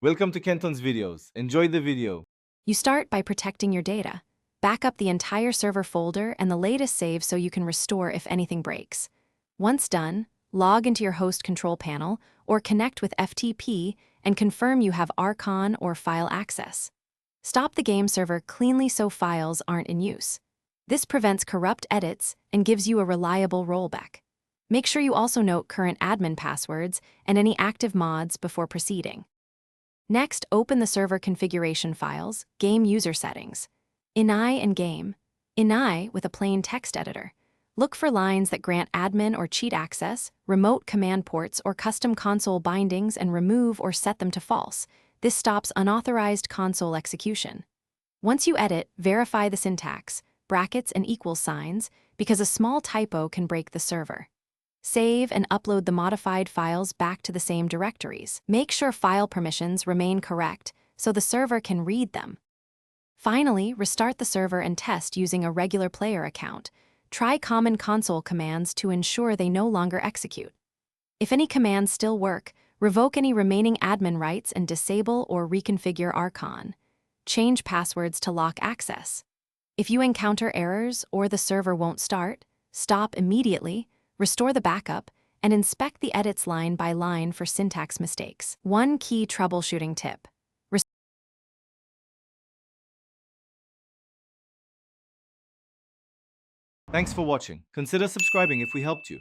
Welcome to Kenton's videos. Enjoy the video. You start by protecting your data. Back up the entire server folder and the latest save so you can restore if anything breaks. Once done, log into your host control panel or connect with FTP and confirm you have Archon or file access. Stop the game server cleanly so files aren't in use. This prevents corrupt edits and gives you a reliable rollback. Make sure you also note current admin passwords and any active mods before proceeding. Next, open the server configuration files, Game User Settings. Inai and Game. Inai with a plain text editor. Look for lines that grant admin or cheat access, remote command ports, or custom console bindings and remove or set them to false. This stops unauthorized console execution. Once you edit, verify the syntax, brackets and equal signs, because a small typo can break the server. Save and upload the modified files back to the same directories. Make sure file permissions remain correct so the server can read them. Finally, restart the server and test using a regular player account. Try common console commands to ensure they no longer execute. If any commands still work, revoke any remaining admin rights and disable or reconfigure Archon. Change passwords to lock access. If you encounter errors or the server won't start, stop immediately, restore the backup, and inspect the edits line by line for syntax mistakes. One key troubleshooting tip. Thanks for watching. Consider subscribing if we helped you.